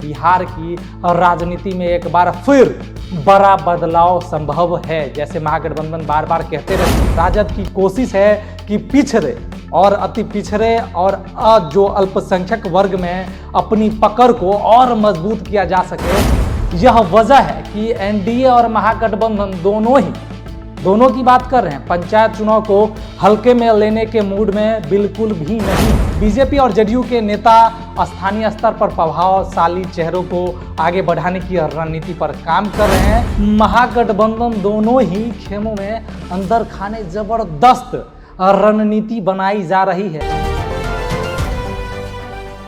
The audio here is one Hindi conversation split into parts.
बिहार की राजनीति में एक बार फिर बड़ा बदलाव संभव है। जैसे महागठबंधन बार बार कहते रहे, राजद की कोशिश है कि पिछड़े और अति पिछड़े और जो अल्पसंख्यक वर्ग में अपनी पकड़ को और मजबूत किया जा सके। यह वजह है कि एनडीए और महागठबंधन दोनों की बात कर रहे हैं, पंचायत चुनाव को हल्के में लेने के मूड में बिल्कुल भी नहीं। बीजेपी और जेडीयू के नेता स्थानीय स्तर पर प्रभावशाली चेहरों को आगे बढ़ाने की रणनीति पर काम कर रहे हैं। महागठबंधन दोनों ही खेमों में अंदर खाने जबरदस्त रणनीति बनाई जा रही है।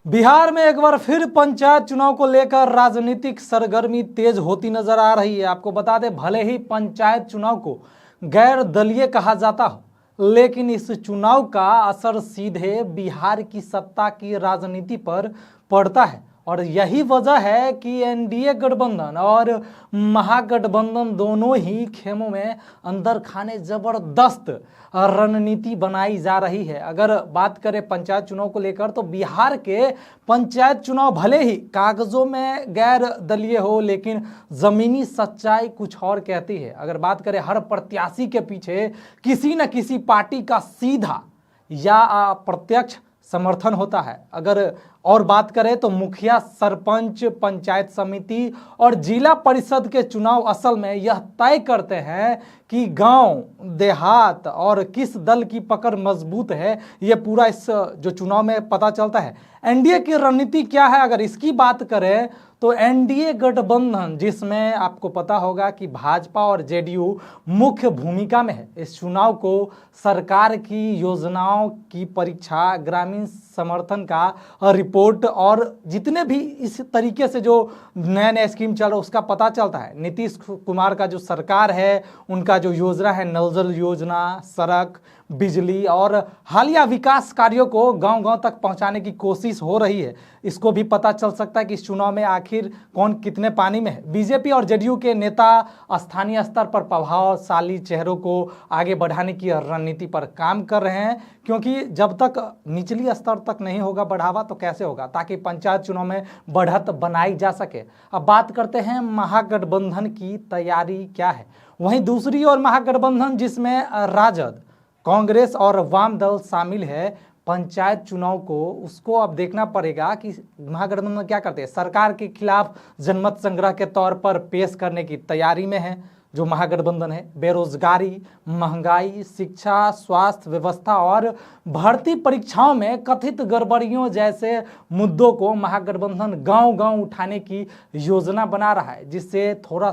बिहार में एक बार फिर पंचायत चुनाव को लेकर राजनीतिक सरगर्मी तेज होती नजर आ रही है। आपको बता दें, भले ही पंचायत चुनाव को गैर दलीय कहा जाता हो, लेकिन इस चुनाव का असर सीधे बिहार की सत्ता की राजनीति पर पड़ता है और यही वजह है कि एनडीए गठबंधन और महागठबंधन दोनों ही खेमों में अंदर खाने जबरदस्त रणनीति बनाई जा रही है। अगर बात करें पंचायत चुनाव को लेकर, तो बिहार के पंचायत चुनाव भले ही कागजों में गैर दलीय हो, लेकिन जमीनी सच्चाई कुछ और कहती है। अगर बात करें, हर प्रत्याशी के पीछे किसी न किसी पार्टी का सीधा या अप्रत्यक्ष समर्थन होता है। अगर और बात करें तो मुखिया, सरपंच, पंचायत समिति और जिला परिषद के चुनाव असल में यह तय करते हैं कि गांव, देहात और किस दल की पकड़ मजबूत है। यह पूरा इस जो चुनाव में पता चलता है। एनडीए की रणनीति क्या है, अगर इसकी बात करें तो एनडीए गठबंधन, जिसमें आपको पता होगा कि भाजपा और जेडीयू मुख्य भूमिका में है, इस चुनाव को सरकार की योजनाओं की परीक्षा, ग्रामीण समर्थन का रिपोर्ट और जितने भी इस तरीके से जो नया नया स्कीम चल रहा है उसका पता चलता है। नीतीश कुमार का जो सरकार है, उनका जो योजना है, नल जल योजना, सड़क, बिजली और हालिया विकास कार्यों को गांव गांव तक पहुंचाने की कोशिश हो रही है। इसको भी पता चल सकता है कि इस चुनाव में आखिर कौन कितने पानी में है। बीजेपी और जेडीयू के नेता स्थानीय स्तर पर प्रभावशाली चेहरों को आगे बढ़ाने की रणनीति पर काम कर रहे हैं, क्योंकि जब तक निचली स्तर तक नहीं होगा बढ़ावा तो कैसे होगा, ताकि पंचायत चुनाव में बढ़त बनाई जा सके। अब बात करते हैं महागठबंधन की तैयारी क्या है। वहीं दूसरी ओर महागठबंधन, जिसमें राजद, कांग्रेस और वाम दल शामिल है, पंचायत चुनाव को उसको अब देखना पड़ेगा कि महागठबंधन क्या करते हैं। सरकार के खिलाफ जनमत संग्रह के तौर पर पेश करने की तैयारी में है जो महागठबंधन है। बेरोजगारी, महंगाई, शिक्षा, स्वास्थ्य व्यवस्था और भर्ती परीक्षाओं में कथित गड़बड़ियों जैसे मुद्दों को महागठबंधन गांव गांव उठाने की योजना बना रहा है, जिससे थोड़ा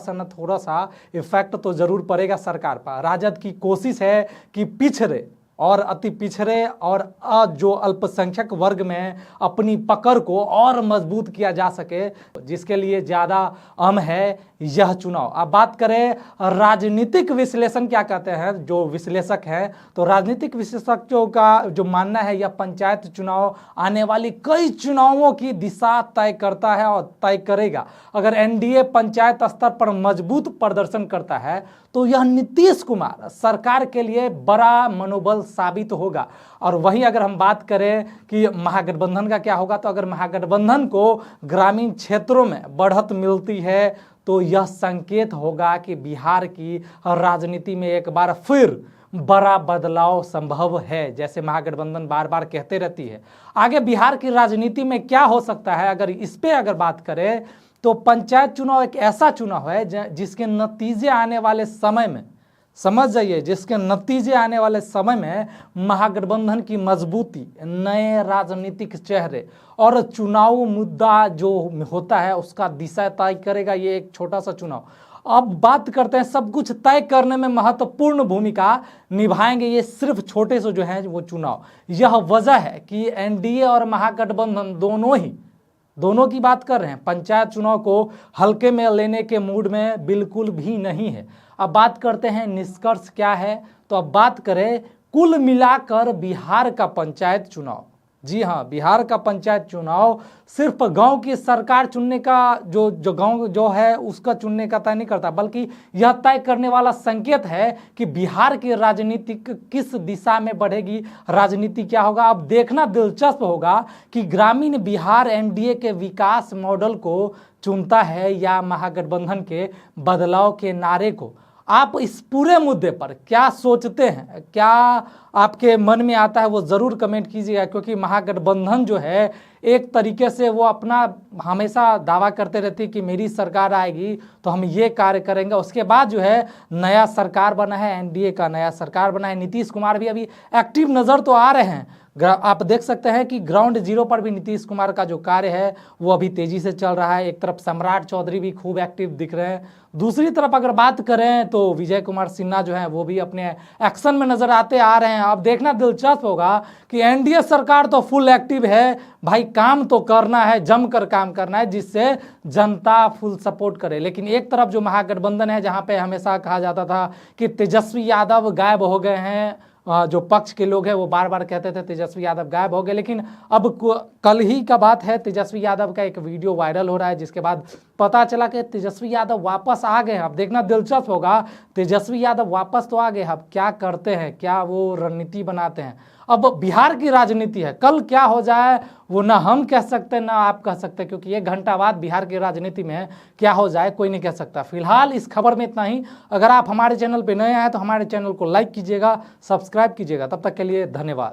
सा इफेक्ट तो जरूर पड़ेगा सरकार पर। राजद की कोशिश है कि पिछड़े और अति पिछड़े और जो अल्पसंख्यक वर्ग में अपनी पकड़ को और मजबूत किया जा सके, जिसके लिए ज़्यादा अहम है यह चुनाव। अब बात करें राजनीतिक विश्लेषण क्या कहते हैं जो विश्लेषक हैं, तो राजनीतिक विशेषज्ञों का जो मानना है, यह पंचायत चुनाव आने वाली कई चुनावों की दिशा तय करता है और तय करेगा। अगर एनडीए पंचायत स्तर पर मजबूत प्रदर्शन करता है तो यह नीतीश कुमार सरकार के लिए बड़ा मनोबल साबित होगा। और वहीं अगर हम बात करें कि महागठबंधन का क्या होगा, तो अगर महागठबंधन को ग्रामीण क्षेत्रों में बढ़त मिलती है तो यह संकेत होगा कि बिहार की राजनीति में एक बार फिर बड़ा बदलाव संभव है। जैसे महागठबंधन बार बार कहते रहती है। आगे बिहार की राजनीति में क्या हो सकता है, अगर इस पे अगर बात करें तो पंचायत चुनाव एक ऐसा चुनाव है जिसके नतीजे आने वाले समय में, समझ जाइए, जिसके नतीजे आने वाले समय में महागठबंधन की मजबूती, नए राजनीतिक चेहरे और चुनाव मुद्दा जो होता है उसका दिशा तय करेगा ये एक छोटा सा चुनाव। अब बात करते हैं, सब कुछ तय करने में महत्वपूर्ण भूमिका निभाएंगे ये सिर्फ छोटे से जो हैं वो चुनाव। यह वजह है कि एनडीए और महागठबंधन दोनों की बात कर रहे हैं, पंचायत चुनाव को हल्के में लेने के मूड में बिल्कुल भी नहीं है। अब बात करते हैं निष्कर्ष क्या है, तो अब बात करें कुल मिलाकर बिहार का पंचायत चुनाव जी हाँ, बिहार का पंचायत चुनाव सिर्फ गांव की सरकार चुनने का जो गांव जो है उसका चुनने का तय नहीं करता, बल्कि यह तय करने वाला संकेत है कि बिहार की राजनीति किस दिशा में बढ़ेगी, राजनीति क्या होगा। अब देखना दिलचस्प होगा कि ग्रामीण बिहार एनडीए के विकास मॉडल को चुनता है या महागठबंधन के बदलाव के नारे को। आप इस पूरे मुद्दे पर क्या सोचते हैं, क्या आपके मन में आता है, वो ज़रूर कमेंट कीजिएगा। क्योंकि महागठबंधन जो है एक तरीके से वो अपना हमेशा दावा करते रहती है कि मेरी सरकार आएगी तो हम ये कार्य करेंगे। उसके बाद जो है नया सरकार बना है, एनडीए का नया सरकार बना है, नीतीश कुमार भी अभी एक्टिव नज़र तो आ रहे हैं। आप देख सकते हैं कि ग्राउंड जीरो पर भी नीतीश कुमार का जो कार्य है वो अभी तेजी से चल रहा है। एक तरफ सम्राट चौधरी भी खूब एक्टिव दिख रहे हैं, दूसरी तरफ अगर बात करें तो विजय कुमार सिन्हा जो है वो भी अपने एक्शन में नजर आते आ रहे हैं। अब देखना दिलचस्प होगा कि एनडीए सरकार तो फुल एक्टिव है भाई, काम तो करना है, जमकर काम करना है जिससे जनता फुल सपोर्ट करे। लेकिन एक तरफ जो महागठबंधन है, जहां पे हमेशा कहा जाता था कि तेजस्वी यादव गायब हो गए हैं, जो पक्ष के लोग हैं वो बार बार कहते थे तेजस्वी यादव गायब हो गए, लेकिन अब कल ही का बात है, तेजस्वी यादव का एक वीडियो वायरल हो रहा है जिसके बाद पता चला कि तेजस्वी यादव वापस आ गए हैं। अब देखना दिलचस्प होगा, तेजस्वी यादव वापस तो आ गए, अब क्या करते हैं, क्या वो रणनीति बनाते हैं। अब बिहार की राजनीति है, कल क्या हो जाए वो ना हम कह सकते ना आप कह सकते, क्योंकि 1 घंटा बाद बिहार की राजनीति में क्या हो जाए कोई नहीं कह सकता। फिलहाल इस खबर में इतना ही। अगर आप हमारे चैनल पर नए आए तो हमारे चैनल को लाइक कीजिएगा, सब्सक्राइब कीजिएगा। तब तक के लिए धन्यवाद।